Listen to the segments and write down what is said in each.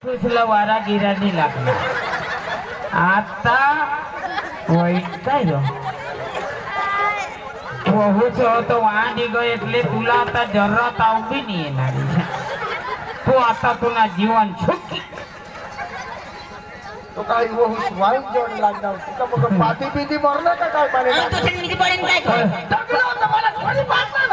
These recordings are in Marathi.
तुझला वारा गिराणी लागला आता वाईट काय रो बहुच होतो वांडी ग એટલે तुला आता जरा ताव बी नाही येणार तू आता तुला जीवन छुकी तो काय बहुच वाईट जोड लागणार तुका मग पाठी पीती मरला का काय पाणी तो थंडी पडेन काय कर टाकला होता मला पाणी पाजला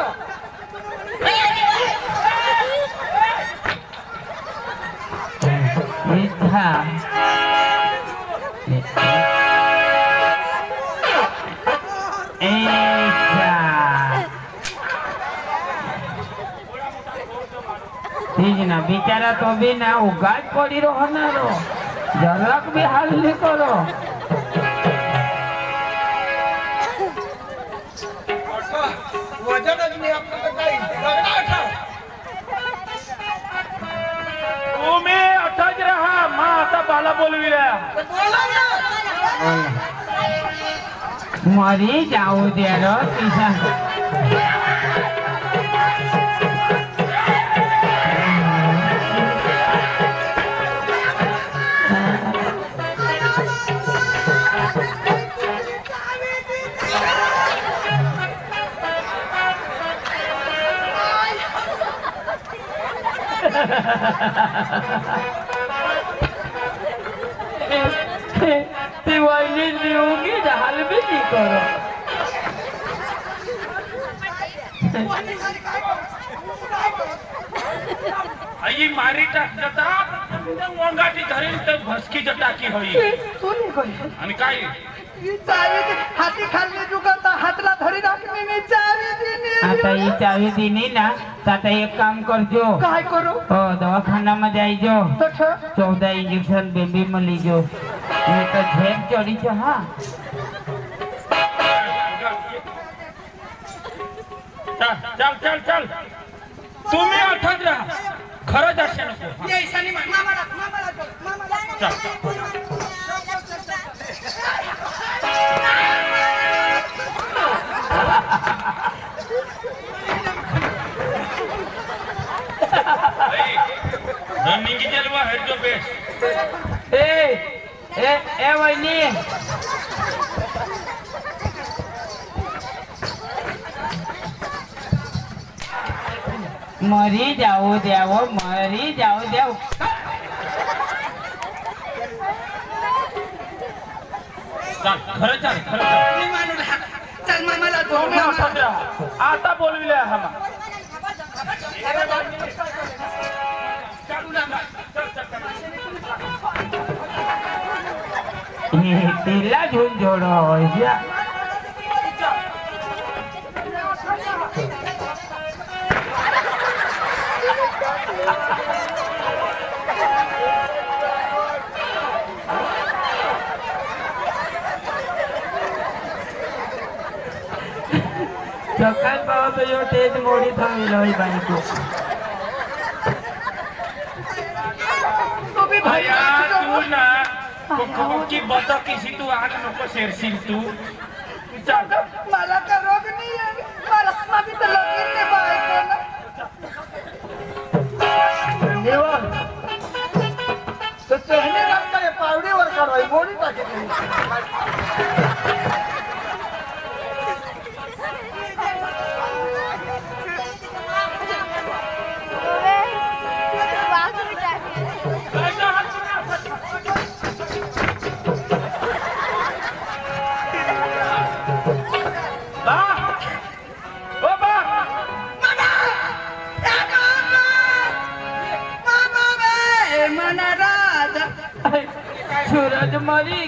ना बिचारा तो भी ना उगाच पड़ी रहो ना रो जराक भी हाल नहीं करो वजनच नाही आपलं तर काही लग्न आठा तुम्ही अठाच रहा मा आता बाला बोलविल्या मरी जाऊ दे रो तिसा ती वाईली लिहूंगी हाल भी नहीं करो आई मारी टाकता वंगाटी धरेल तर भस्की टाकी होई आणि काय हाती खाल्ली चुकता हातला धरी टाकली मी चावी दिली आता ही चावी दिनी ना तर आता एक काम करजो काय करू हो दवाखाना में जाइजो तठा 14 इंजेक्शन बेबी में लीजो ये तो झेप चढ़ी छो हाँ चल चल चल चल तुम्ही अठाच राहा खरंच असे नको रनिंग जलवा है जो बेस्ट ए वैनी मरी जाऊ द्याव मरी जाऊ द्याव खरं चल चल मामाला तुम्ही अठाच राहा आता बोलविल्या हा तिला घेऊन जोडो सकाळ बाबा तो तेज मोडी थांबलो बाईको भैया तू ना की बता किसी तू आग नको शेरशील तू चल मला का रोग नाही आहे मला माझी तर लगीन नाही बायको ना निवाल तो चेहने रंग काय पावडीवर काढवाय मोडी टाकली सूरज मरी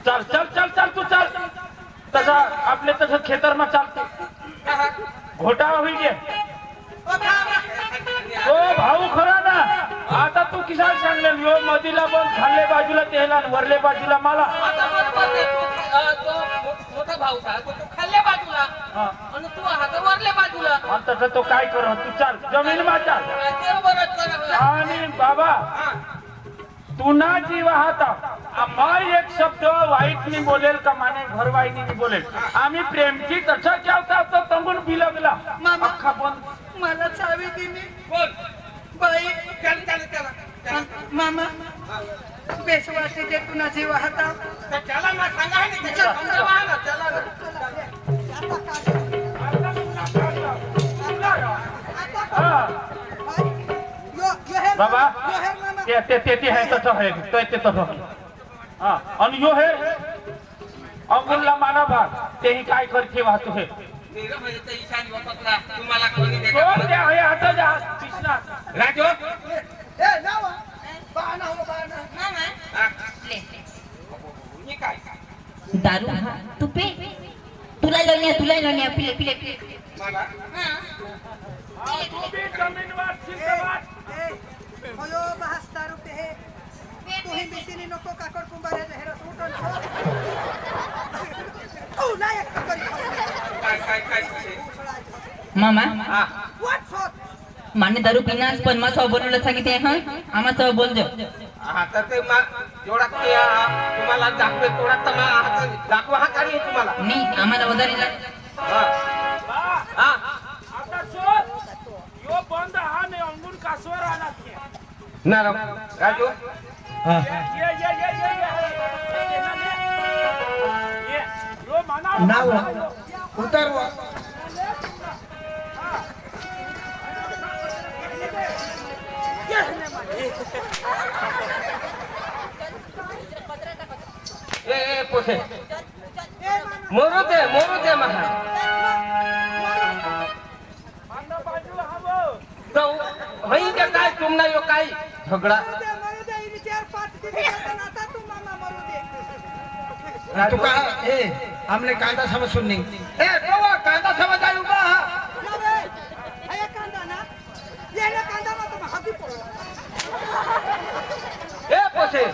चल चल चल चल तू चल तसा आपले तसं खेतर में चालते घोटाळा होईल गे ओ भाऊ खरा ना आता तू किसान सांगले यो मधीला पण खाल्ले बाजूला तेला वरले बाजूला मला मोठा भाऊ तो खाल्ले बाजूला आणि तू हात वरले बाजूला तसं तो काय कर तू चल जमीन मा चाल आणि बाबा तू ना जीव हाता मैं एक शब्द वाईट नहीं बोलेल का माने घर वाईट नहीं बोलेल आम्ही प्रेमची तसा केलता तो तंगून बिलगला अख्खा पण मला चावी दिली कोण मामा बेस वाटते जे तुला जीव हाता तर त्याला ना सांगा आहे ना त्याच्या समजावा ना त्याला ना. बाबा ते आहे तसं आहे ते तसं हा आणि यो हे अंगुलला माना भाग तेही काय करते वाहतो हे मेरा म्हणजे ते ईशानी वापरला तुम्हाला कोणी तो देखा ते आहे आता जा कृष्णा राजू ए नावा बाना हो बाना हे काय दारू हा तू पे तुला लोण्या पिले पिले पिले मला तू भी जमीन वाट सिंधवाट अयो 72 रुपये तू ही बिसिनी नको काकड कुंभारे हेर उठन ओ लायक करी काय मामा हा व्हाट फॉर माने दारू पिनास पण मा सौ बोलूला सांगितले हा आम्हा सौ बोल दे हा तर ते जेवढा तुम्हाला दाखवे तेवढा तमा दाखवा हा काढी तुम्हाला नाही आम्हाला उधारीला हा हा आता शोध यो बंद हा ने अंगुल कासवर आला ना राजू ये यो माना नाव उतरवा ए पोसे मोरू दे महा माना बाजू हवो तो वही के काय तुमना यो काय झगडा मरू दे इन 4-5 दिन नाता तू मामा मरू दे तू का ए हमने कांदा समझ सुननी ए तो कांदा समज आलू का नवे आया कांदा ना ये ना कांदा मत हाथी पडला ए पोसे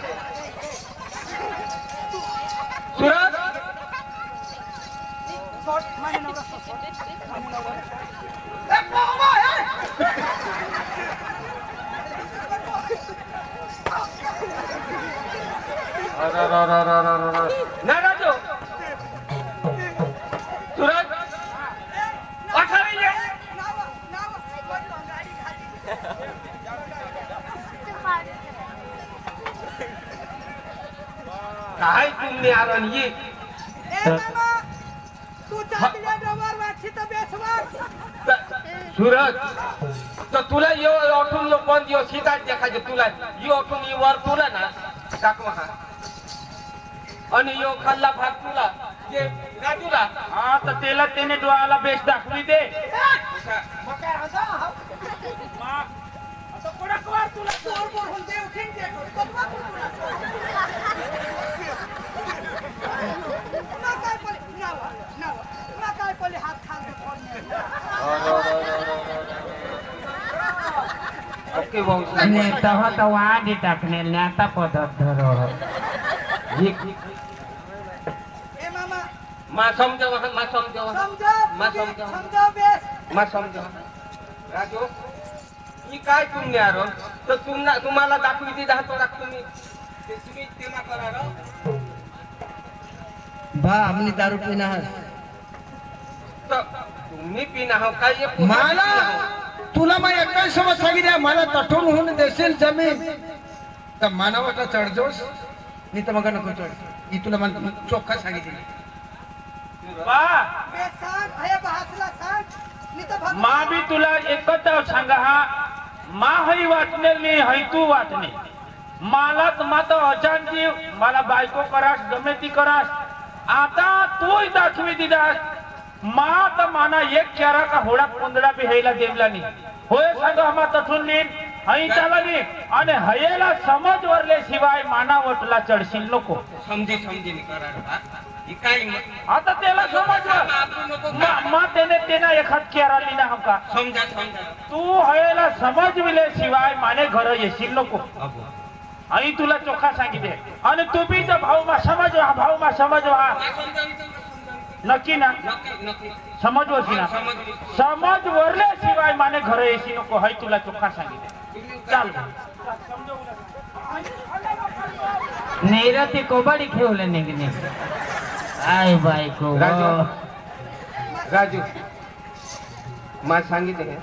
सूरज शॉट माने नवरा ए बाबा ना राजू सूरज अठारी ये नाव बोललो गाडी खाली काय तुम्ही आरण ये ए मामा तू चालल्या डोवर वाटशी तर बेसवर सूरज तर तुला यो ऑटून यो कोण यो सीधा देखायचे तुला यो ऑटून यो वर तुला ना टाकवा हा आणि यो खाल्ला भाग तुला जे राजूला हा तर त्याला त्याने डोळ्याला बेस दाखवी दे मका हजा आता कडक वार तुला चोर बोलून देव खिंड दे कदवा तुला ना काय पले नाव ना काय पले हात खाल दे फोन ओके भाऊ અને તહ તો વાડી टाकणे न्याता पदत धरो ए मामा मा समजाव मा समजाव मा समजाव समजाव बेस मा समजाव राजू ही काय तुम्ही आरो तर तुम्हाला दाखवी दी दाखतो तुम्ही ते तुम्ही तेमा करा रो बा हमने दारू पीना है तर तुम्ही पिना हो काय ये मला तुला मैं एकच समज सांगितलं मला तठून होऊन देशील जमीन तर मानावटा चढजोस मी तर मग नको चढ ही तुला मन चोखा सांगितली बा बेस सांग हे बहासला सांग मी तर भग मा बी तुला एकच सांगा हा मा हई वाटणे मी हई तू वाटणे मला मात अचानची मला बायको करास गमे ती करास आता तू दाखवी दिदास मा तर माना एक चारा का होडा कोंदडा बी हेला देवला नी होय सांग आम्हा तठून नीन हई चाला नी आणि हयेला समज वरले शिवाय माना वटला चढशील नको समजी नी करा रो ही काय आता त्याला समजलं मा तेना एखाद केरा लिना हमका समजा तू हयेला समज विले शिवाय माने घर येशील नको आई तुला चोखा सांगितले आणि तू बी तर भाऊ मा समज नक्की ना समज वरशी ना समज वरले शिवाय माने घर येशी नको हाय तुला चोखा सांगितले चाल नेरती कोबाडी खेवले निघणे आय बायको राजू मा सांगितले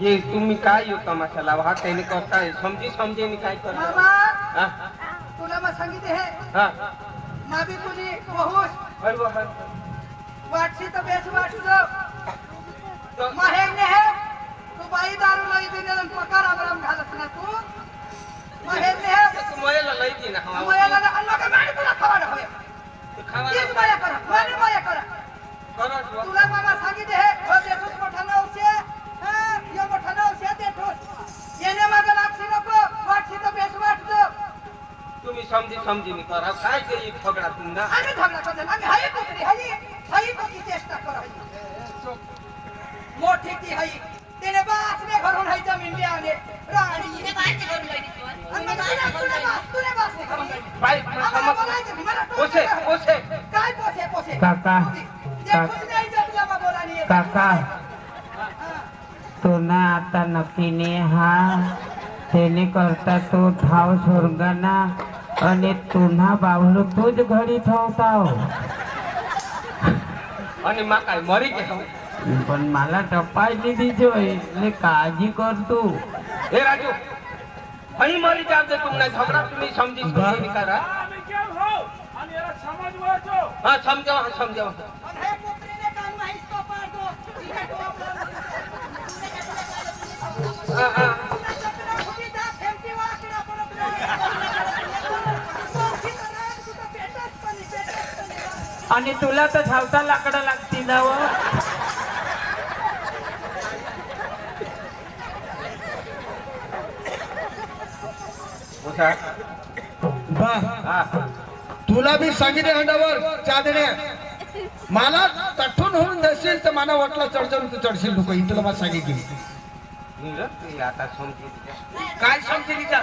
ये तुम्ही काय यो तमाशा लावा हा त्याने करताय समजी समजेने काय कर मामा तुला मग सांगितले हे हा माबी तुझी बहुस अरे वा वाटशी तर बेस वाटू माहेर ने है तू बाई दारू लई दिने पकार आबरम घालस ना तू माहेर ने है तू मला लई दी ना मोयाला ना अल्लाह का माने तुला खावाड होय तीच माया कर माने माया कर तुला मामा सांगितले हे हो देतोस मोठा नावसे यो मोठा नावसे देतोस येणे मागे लागशी नको वाटशी तर बेस वाटतो तुम्ही समजी करा काय ते झगडा तुमना आम्ही झगडा करतो आम्ही हाई कोणती चेष्टा करायची मोठी ती हाई तिने बासने घरून हाई जमीन ले आले राणी तिने बासने घरून लावली आणि मग तुने बासने घरून लावली बाई आम्हाला बोलायचं नाही, मला पोसे पोसे काय पोसे काका जे खुश नाही तुला मग बोलानी काका तो ना आता नक्कीने हा त्याने करता तो धाव स्वर्गाना आणि तुन्हा बावलो तूच घडी ठेवताव आणि मा काय मरी के पण मला टपायली दिजोय ले काळजी कर तू ए राजू हई मरी जाव दे तुमना झगडा तुम्ही समजी करा आम्ही क्या हो आणि याला समजवायचो हा समजावा आणि हे पुत्रीने कान माहीत तो पाडतो इथे टोप हा आणि तुला तर धावता लाकडं लागती ना व तुला मी सांगितले हंडावर चादण्या मला तठून होऊन नसेल तर मला वाटलं चढचढून तू चढशील नको ही तुला मला सांगितली आता समजी काय समजेली जा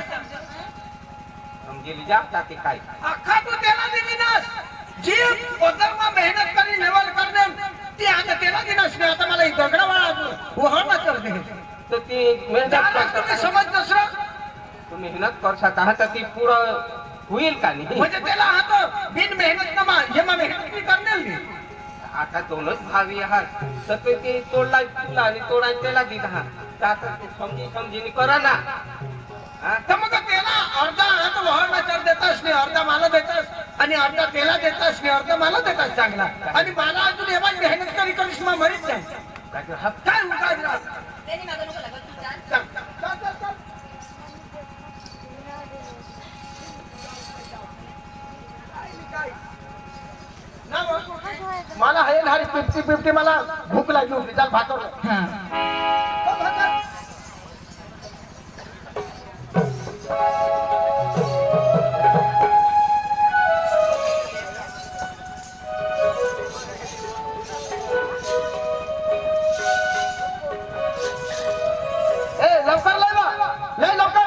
समजेली जा ते काय अख्खा तू त्याला दिलीनास जी पोतरमा मेहनत करी लेवल करणे ती आता त्याला दिनास नाही आता मला दगडा वहाणा करते तर ती मेहनत तुम्ही समज नसरा तुम्ही मेहनत करसात आहात तर ती पुढं होईल का नाही म्हणजे त्याला हात बिन मेहनत नमा हे मग मेहनत मी करणे आता दोनच भावी आहात तर ते तोडला तुला आणि तोडा त्याला दिला तर आता तू समजीने करा ना तर मग त्याला अर्धा हात वहाणा चढ देतास नाही अर्धा मला देतास आणि अर्धा त्याला देतास नाही अर्धा मला देतास चांगला आणि मला अजून एवढी मेहनत करीस मग मरीच नाही काय उगाच त्याने मागं नको लागत तू चाल मला आहे ना 50-50 मला भूक लागली होती चाल भाकर लवकर लय लवकर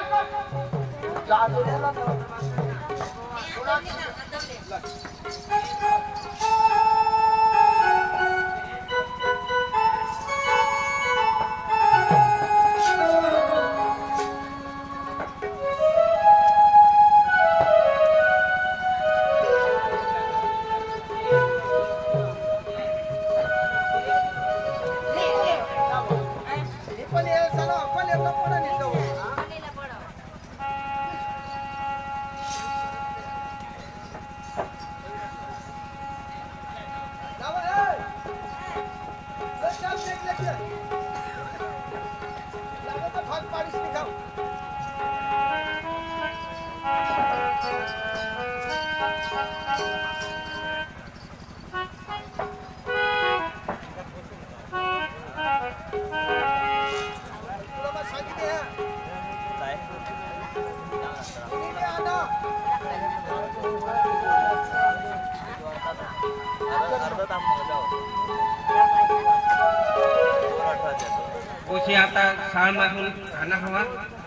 खुशी आता शाळ मागून खाना हवा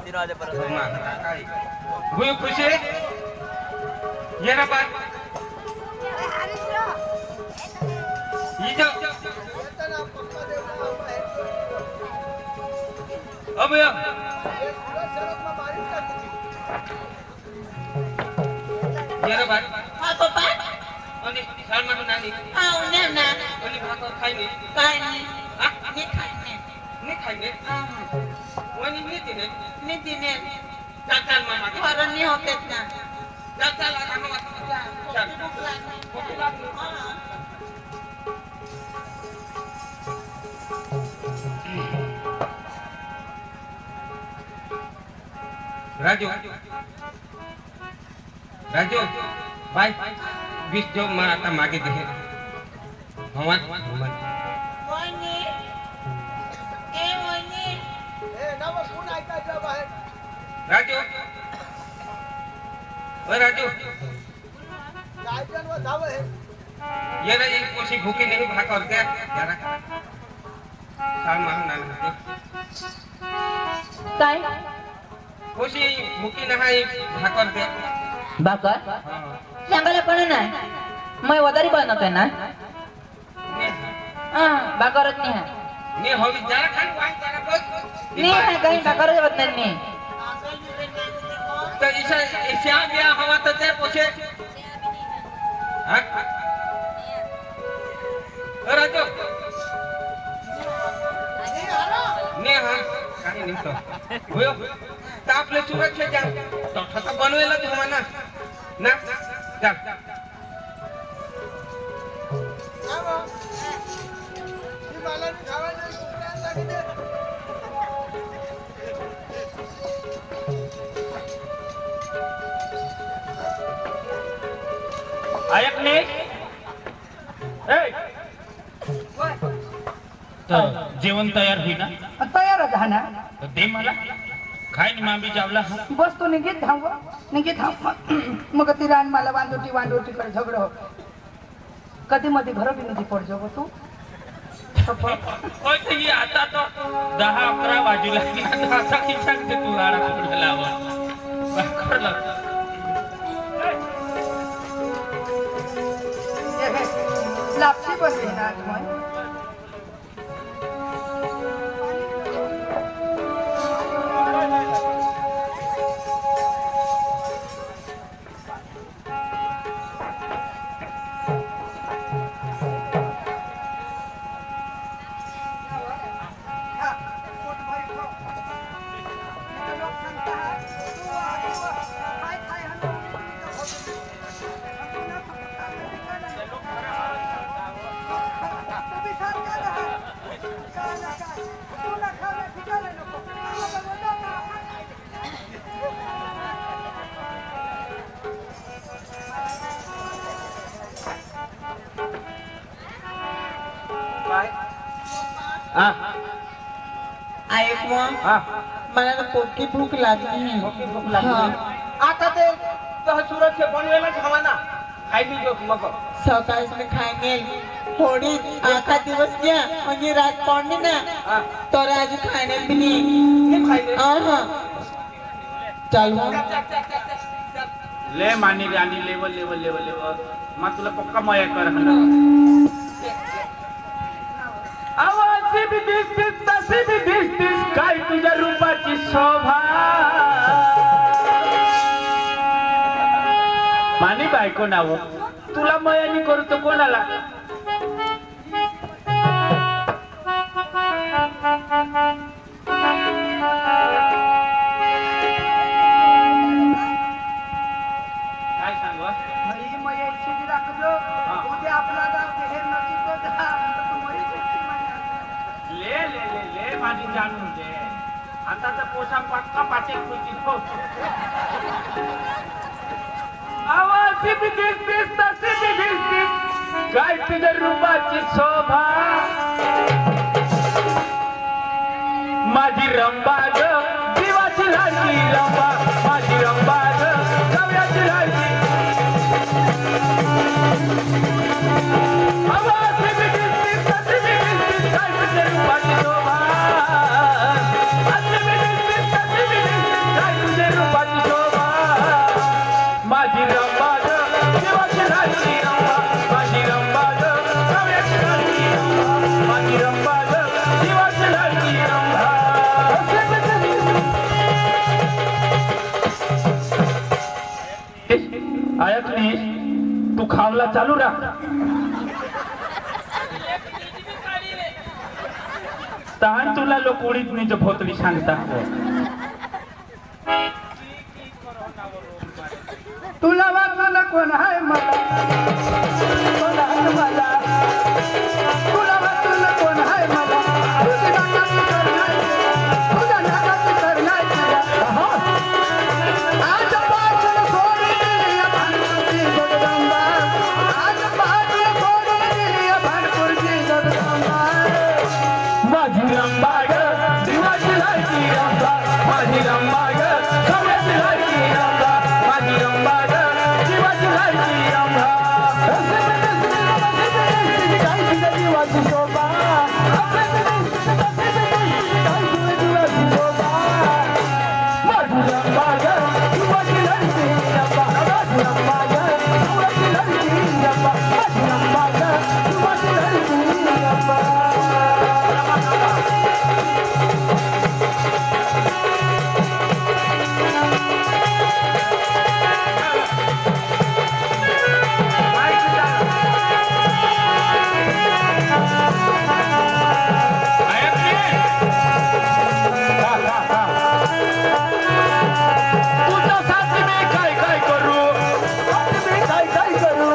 3 वाजेपर्यंत काय हुई खुशी ये ना बात अब या ये ना बात हा पप्पा आणि शाळ मागून आली हा उन्या ना आणि भाकर खाई नाही काय नाही हा मी खात नाही नाही खाई नाही वनी नीतीने नीतीने जाताल मामा खरं नाही होतेच ना जाताल आता मग चल भूक लागली राजू राजू बाय 20 जो मैं आता मागे दे हवन वहिनी ए वहिनी नाव कोण ऐकायचं बाहेर राजू ओ राजू गायजन व धाव हे ये रे एक कोशी भूखे नहीं भाग और क्या जरा साल माहना काय कोशी भूखी नहाई भाग और दे बाकर सांगायला पण नाही मैं वदारी बनवतोय ना बाकरच नाही आहे ने होवी जरा खान वाई जरा बस नाही आहे काही बाकरच होत नाही मी तो इसे इसे गया हवा तो ते पोछे हां राजू ने हां काही नाही तो होय तापले सुरक्षा जा तो ठका बनवेला तू म्हणा ना चल ही मला खावायला कुठे सांगितले ऐकले ए तर जेवण तयार होईल ना तयारच आहे ना तर दे मला खाय नि मामी जावला बस तू निघित धाव मग ती रान मला वांदोटी कडे झगड हो कधी मध्ये घर बी नदी पडजो गो तू होय तर ही आता तो 10-11 वाजूला आता की सांगते तू आडा पकडला लावा करला लापशी बनवी ना आज मग ऐक मग मला ना पोटकी भूक लागली आता ते तो सुरक्षा बनवेला हवा ना खाई ली जो मग सकाळी मी खायने थोडी आखा दिवस घ्या म्हणजे रात पडली ना तर आज खाणे पिली चालू ले मानी राणी लेवल मग तुला पक्का मया कर आवाजी बी दिसतीस तशी बी दिसतीस काय तुझ्या रूपाची शोभा मानी बायको नाव तुला मयानी करू तो कोणाला काय सांगू ही मग यायची जी राखलो उद्या आपला गाव हे नदी तो जा तू मरीच ले माझी जाणून दे आता तर पोषा पक्का पाचे खुशी हो आवाज बी दिसतीस तशी बी दिसतीस काय तुझ्या रूपाची शोभा माझी रंबा ग जीवाची राहिली रंबा माझी रंबा ग गव्याची राहिली आवाज बी दिसतीस तशी बी दिसतीस काय तुझ्या रूपाची शोभा आज बी दिसतीस तशी बी दिसतीस काय तुझ्या रूपाची शोभा माझी रंबा ग जीवाची राहिली रंबा माझी रंबा ग गव्याची राहिली रंबा माझी रंबा ग जीवाची राहिली रंबा ऐकली तू खावला चालू राख तहान तुला लोक उडीत नाही जो भोतली सांगता तुला वाचलं कोण आहे मला कोण आहे मला तुला वाचलं कोण आहे मला तुझी नाकाची कर नाही तुझ्या नाकाची कर नाही आज पासून सोडून दिली या भानपूरची जगदंबा आज पासून सोडून दिली या भानपूरची जगदंबा माझी रंबा ग जीवाची लायकी रंबा माझी रंबा ग सगळ्याची लायकी रंबा माझी रंबा ग जीवाची लायकी रंबा जीवाची शोभा माझी रंबा ग जीवाची लायकी रंबा माझी रंबा ग जीवाची लायकी रंबा माझी रंबा ग जीवाची लायकी रंबा तुझ्यासाठी मी काय काय करू काय काय करू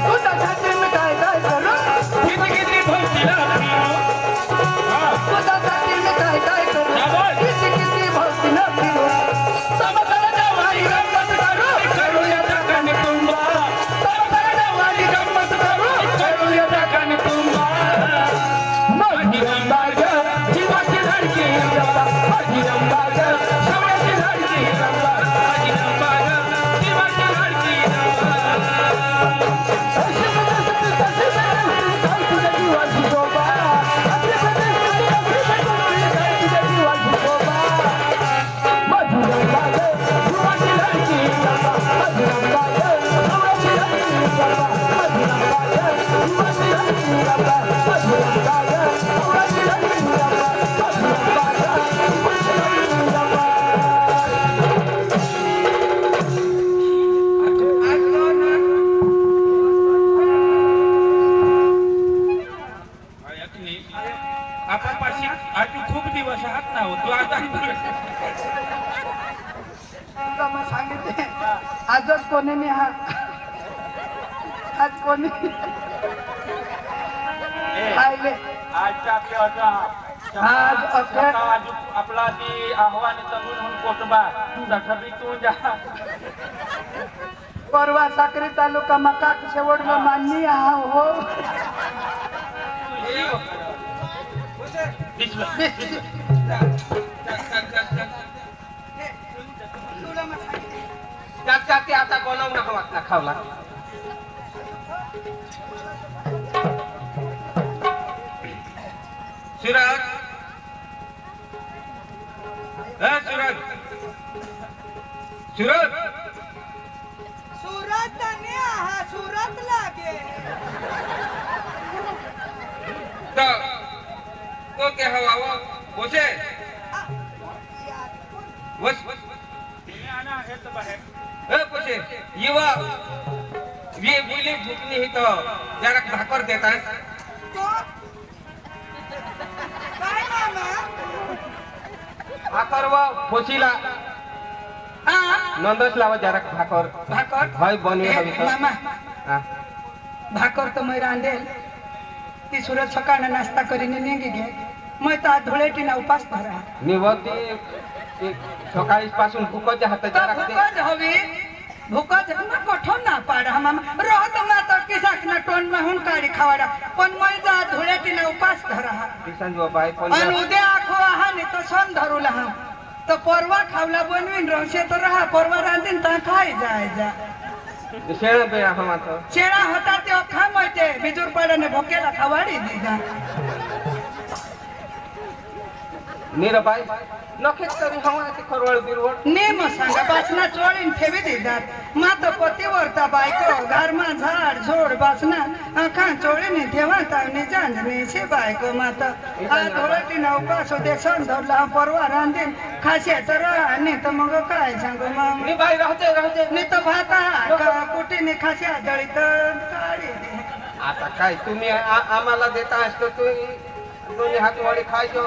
तुझ्यासाठी मी काय काय करू किती किती भोवतीला फिरू तुझ्यासाठी मी काय काय करू किती किती भोवती न फिरू समजायला वाई गंमत करू करूया जगाने तुंबा समजायला वाई गंमत करू करूया जगाने तुंबा माझी रंबा ग जीवाची धडकी रंबा माझी रंबा ग सवयची धडकी रंबा माझी रंबा ग जीवाची धडकी जीवाची शोभा माझी रंबा ग जीवाची धडकी रंबा माझी रंबा ग सवयची धडकी रंबा माझी रंबा ग जीवाची धडकी रंबा माझी रंबा ग सवयची धडकी रंबा माझी रंबा ग जीवाची धडकी रंबा आपण पाशी आज खूप दिवस आहात ना हो तू आता तुला मग सांगितले आजच कोणी नाही आज कोणी आले आजच्या आपल्या आज अखेर- आज आपला ती आव्हान तंगून कोटबा तथापि तू जा परवा साक्री तालुका मका शेवट माननी हा हो दिसलं त्यात आता बनवून हवात ना खावला सुरत सुरत सुरत सुरत ने हा सुरत लागे तो क्या हवा वो बोसे वस पोसे युवा ये बोली भूकनी ही तो जरा भाकर देता है तो काय मामा भाकर व पोसीला नंदस लावा जरा भाकर भाकर हाय बनी हवी तो मामा हां भाकर तो मैं रांधेल ती सुरत सकाळ नाश्ता करीने निघी गे मैं तो आज धुळेटीना उपास धरा निवती सकाळी पासून भूकच्या हातात जरा भूकच हवी भूकच ना कठोर ना पाडा मामा रोहत माता किसाकना टोन में हुन काढी खावाडा पण मैं जा धुळेटीना उपास धरा किसान जो बाई पण आणि उद्या आखो आहा ने तो सण धरूला हा तो परवा खावला बनवीन रोशे तो रहा परवा रांधीन ता खाई जाय जा शेण पे हवा तो चेड़ा होता ते खा मते बिजुर पडने भोकेला खावाडी दीजा नीरबाई नखेत तरी हवा ते खरवळ बिरवळ ने मग सांगा बासना चोळीन ठेवी देतात मात पतीवरता बायको घरमा झाड झोड बासना आखा चोळीने ठेवता नि जांजने शे बायको मात आ धोळटी नौका सोदे सण धरला परवा रांधीन खाशे तर आणि तर मग काय सांगू मग मी बाई राहते नि तर भाता कुटीने खाशे दळीत काढी आता काय तुम्ही आम्हाला देता असतो तू दोन्ही हात वडी खायचो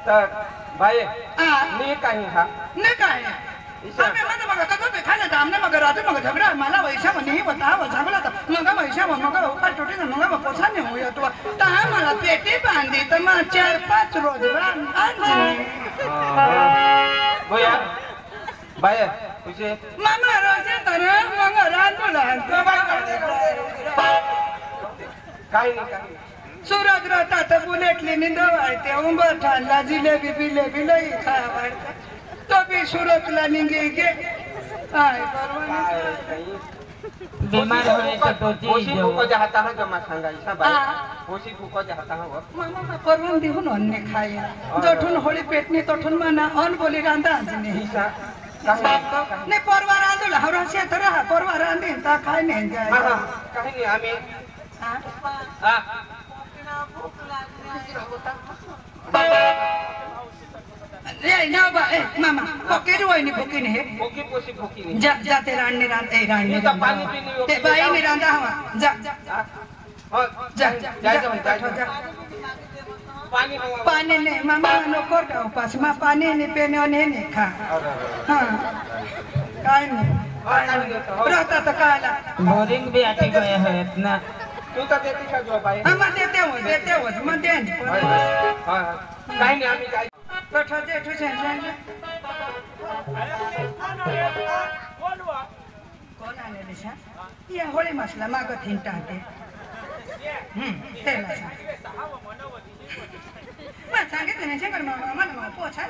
तर बाई मी काही हा नाही काय आम्ही मध्ये मग कसं ते खायला आमने मग रात्री मग झगडा मला वैशा म्हणे होता झगडा मग वैशा मग का टोटी मग पोसा नाही होय तो ता मला पेटी बांधी तर मग 4-5 रोज बोया बाय तुझे मामा रोज तर मग रांधूला काही नाही सुरत राहतात बुलेटली निंदवायते उंबरठाणला जिलेबी बिलेबी लई खावायचा तो बी सुरतला निघे गे काय बीमार होने से तो पोशी चीज फुको जाता है जमा सांगायचा बाई पोशी फुको जाता है मामा परवून देऊन अन्ने खाय जठून होळी पेटणी तठून मना अन बोली रांधा आजने नाही परवा रांधूला हवरा शेत राहा परवा रांधे ता खाय नाही जाय काही नाही आम्ही ना बा मामा पकेर वहिनी भुकी नाही फुकी पोशी फुकी नाही जा जा ते राणने राणने पाणी पिणी ते बाई ने रांधा हवा जा जा जा पाणी पाणी ने मामा नको उपास मा पाणी ने पेने ने खा हाँ काय नाही रहता तो काला बोरिंग भी आटी गए हैं इतना तू तर देते का जो बाई हम देते हो मग दे काही नाही आम्ही काय कठा जेठू छे कोण आले दिशा या होळी मसला मागत हिंटाते तेला सांग मग सांगितलं नाही शंकर मामा मला पोछा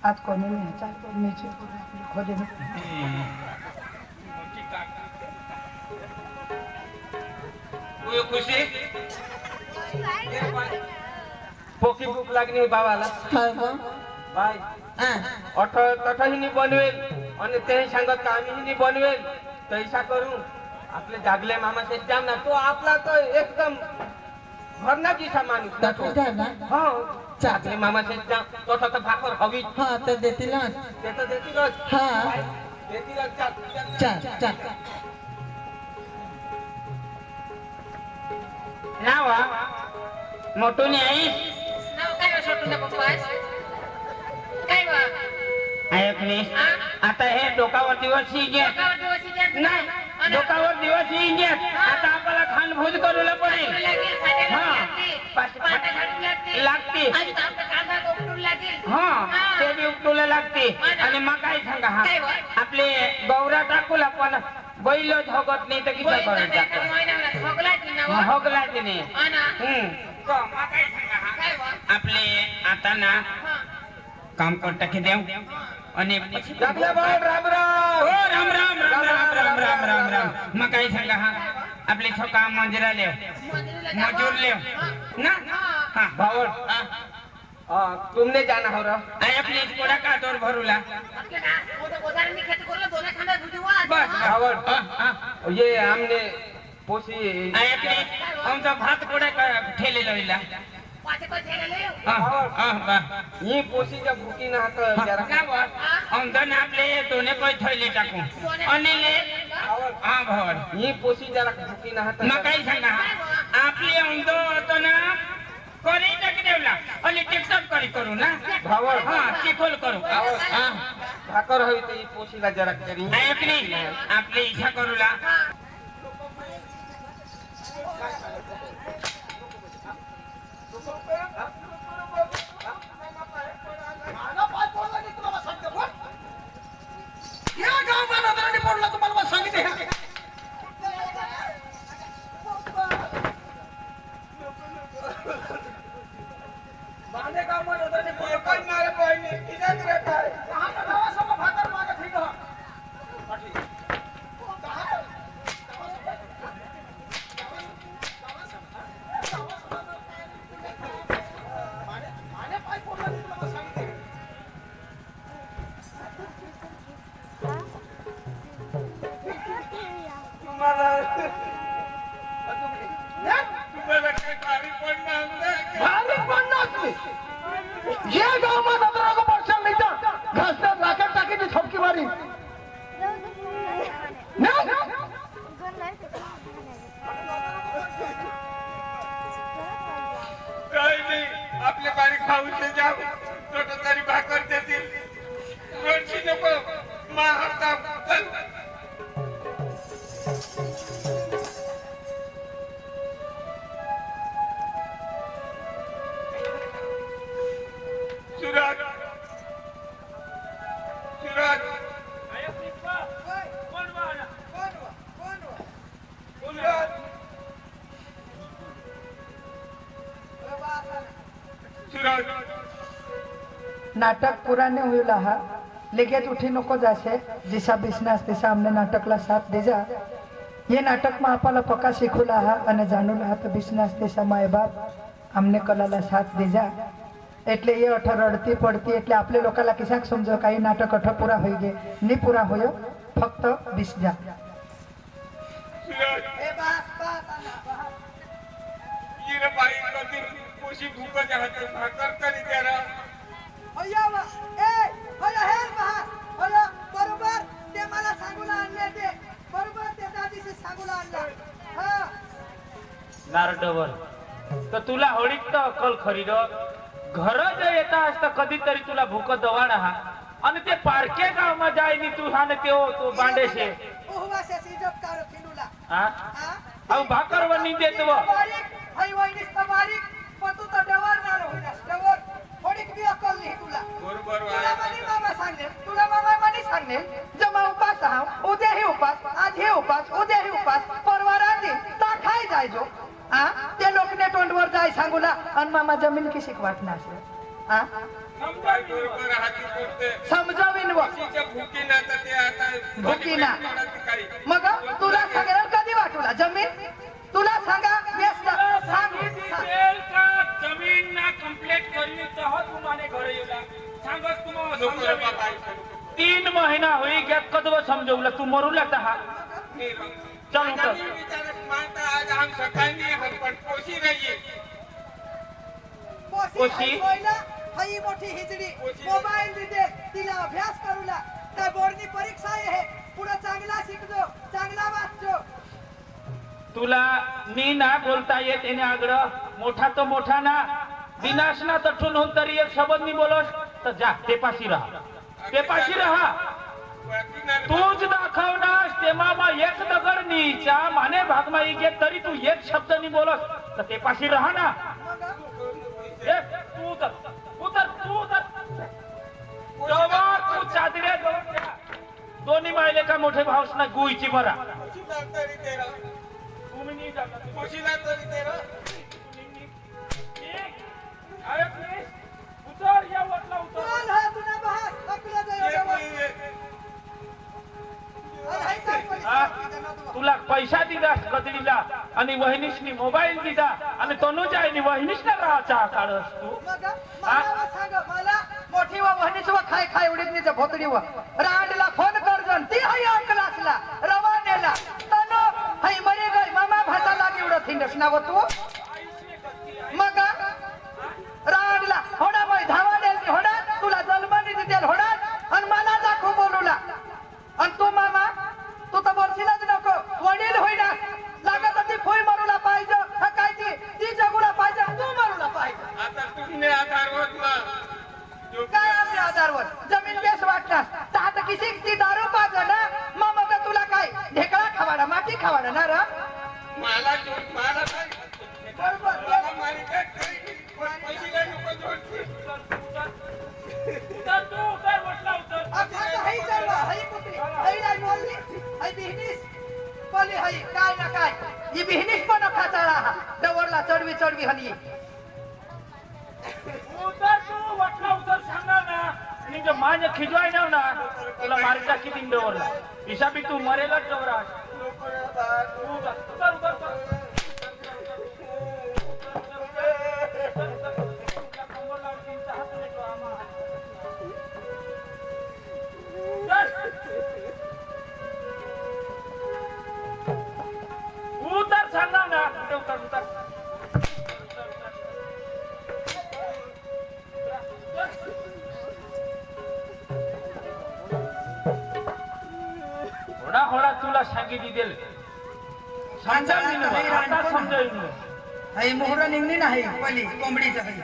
आज कोणी नाही चालतो नीचे खोजे खुशी पोकी भूक लागली बाबाला बाई तठही बनवेल आणि तेही सांगत का आम्ही बनवेल तैसा करू आपले जागले मामा से जाम ना तो आपला तो एकदम भरना जीसा माणूस ना तो हो जागले मामा से जाम तो तर भाकर हवी हा तर देतील ना ते तर देतीलच हा देतीलच चल चल नावा मोठू ने आई आता हे डोकावर दिवस नाही डोकावर दिवस आता आपल्याला खानभोज करूला पडेल लागते ते बी उपटूला लागते आणि मग काय सांगा हा आपले गौरा टाकूला पण बैल झोगत नाही तर किती करायचं होगला नाही आपले आता ना काम करता की देव आणि जागले बाळ राम राम हो राम राम राम राम राम राम राम राम मग काय सांगा हा आपले छोका मंदिरा लेव मजूर लेव ना हा भावड तुमने जाना हो रहा आय आपले कोडा का तोर भरूला बस भावड ये हमने पोसी आय आपले आमचा भात कोडा का ठेले लईला ही पोसी जब भूकी ना तो जरा अंदर आपले दोने कोई थैले टाकू आणि ले हा भावड ही पोसी जरा भूकी ना तो मग काय सांगा आपले अंदो होतो ना कोणी टाकी देवला आणि टिकटॉक करी करू ना भावड हा चिकोल करू हा भाकर हवी तो ही पोसीला जरा करी ऐकली आपली इच्छा करूला या गावात नजराने पडला तुम्हाला मग सांगितले बांधे गाव नजराने पडला काय मारे पाहिजे इजात रे काय कहां का गावा सब भाकर मागे ठीक हो पाठी नाटक पुरा नहीं हुई हा लेकिन उठी नको जासे जिसा बिसनास तिसा हमने नाटकला साथ दे जा ये नाटक में आपला पक्का शिकूला हा અને જાણુલા તો બિસનાસ तिसा माय बाप हमने कलाला साथ दे जा એટલે એ અઠ રડતી પડતી એટલે આપણે લોકોला किसाक समजो काही नाटक अठ पूरा होई गे नी पूरा होयो फक्त 20 जा ए बस ये रे बाई कधी कोशी भूक जात भाकर करी तेरा होया वा ए होया हेर बहा होया बरोबर ते मला सांगूला आणले ते बरोबर ते दादीचे सांगूला आणला हां नारडवर तर तुला होळीत तर अक्कल खरी र घर जे येता असता कधीतरी तुला भूक दवाण हा आणि ते पारके गावમાં જાય ની તું હાને તેઓ તો બાંડે છે ઓહવા સે સિજબ કારો થીનુલા હા હા હવે ભાકર વની દેતવ बारीक हई वहिनीस तर बारीक पण तू तर डवर ना होईनास डवर थोडीक बी अक्कल नाही तुला बरोबर तुला म्हणे मामा सांगले तुला मामा म्हणे सांगले जमा उपास हा उद्या ही उपास आज ही उपास उद्या ही उपास परवा रात्री ता खाई जायजो हा ते लोकने तोंडवर जाय सांगूला आणि मामा जमीन की शिकवाटना असे हा समजाय बरोबर हाती पडते समजावीन व कोशीच्या भूकी ना तर ते आता भूकी ना मग तुला सांगेल कधी वाटूला जमीन तुला सांगा व्यस्त सांग डिटेल का जमीन ना कंप्लीट करली तो तू माने घरे येला सांगस तू समजव 3 महीना होई गया कदव समजवला तू मरूला तर हा चल उतर मानता आज हम सकाळी हम पण कोशी रहिए कोशी होईला हई मोठी हिजडी मोबाईल दिदे तिला अभ्यास करूला त्या बोर्डनी परीक्षा आहे पुढे चांगला शिकजो चांगला वाचजो तुला नी ना बोलता येत एने आगळ मोठा तो मोठा ना विनाश ना तठून होऊन तरी एक शब्द नी बोलोस तर जा ते पाशी राहा तूच दाखवनास तेमा एक दगड नीचा माने भागमा गे तरी तू एक शब्द नी बोलस तर ते पाशी राहा ना तू उतर तू चादऱ्या गवत द्या दोन्ही मायले का मोठे भाऊस ना गुईची मरा तुम्ही नी जाता कोशीला तरी तेरा अरे प्लीज उतर या वटला उतर बोल हा तुना बहास अकला जायो तुला पैसा दिलास कदडीला आणि वहिनीशनी मोबाईल दिला आणि तनुजाईनी वहिनीशला राहाचा काढस तू मग मला सांग मला मोठी व वहिनीच व खाय खाय उडीदनीच भोतडी व रांडला फोन करजन ती हई अंकलासला रवानेला तनो हई मरे गई मामा भाषा लागी उडत हिंडस ना व तू मग रांडला होडा मै धावा देल होडा तुला जलमनी दिदेल होडा आणि मला दाखव बोलूला आणि तू मामा तू तर बोलशीलच नको वडील होईना लागत ती फोय मारूला पाहिजे काय ती जगूला पाहिजे तू मारूला पाहिजे आता तुमने आधार होत ना काय आपल्या आधारवर जमीन बेस वाटणार तर आता किसी ती दारू पाजो ना मग मग तुला काय ढेकळा खावाडा माती खावाडा ना रा मला काय बरोबर मला मारी काय पैसे काय नको जोड उतर तू उतर वटला उतर आता हई चलवा हई कुत्री हई नाही बोलली हई बिहनीस बोली हई काय ना काय ही बिहनीस पण खाचाळा हा डवरला चढवी हली उतर तू वटला उतर सांगा ना आणि जो माझ्या खिजवाय ना तुला मारता किती इंडवरला हिसाबी तू मरेलच डवरा उतर उतर उतर सांगा ना उतर उतर होडा होडा तुला सांगितली देल समजावीन हई मोहर निघली नाही पली कोंबडीचं हई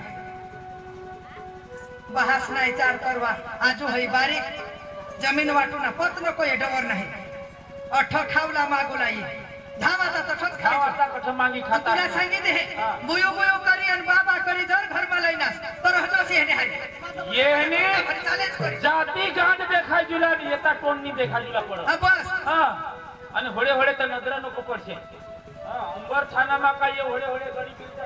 बहास नाही चार तरवा आजू हई बारीक जमीन वाटू ना पत नको हे डवर नाही अठ खावला मागूला ये धावाचा तठच खावाचा कठ मागी खाता तुला सांगितले हे बुयो बुयो करी आणि बाबा करी जर घर मा लईनास तर हजोसी हेने हारी येने चालेच करी जाती गांड देखाय जुला येता टोननी देखाय जुला पड बस हां आणि होडे होडे तर नजरा नको पडશે हां अंबर थाना मा काय होडे होडे गडी बिरता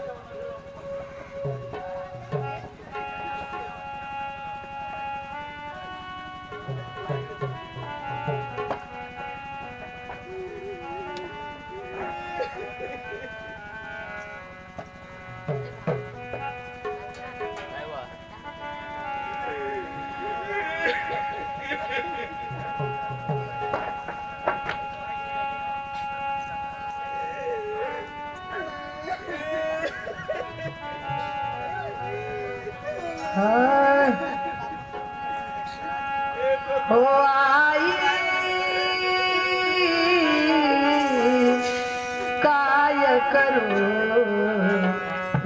करू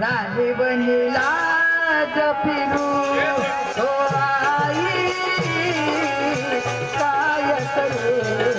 लाली बनीला फिरू ओ आई काय करू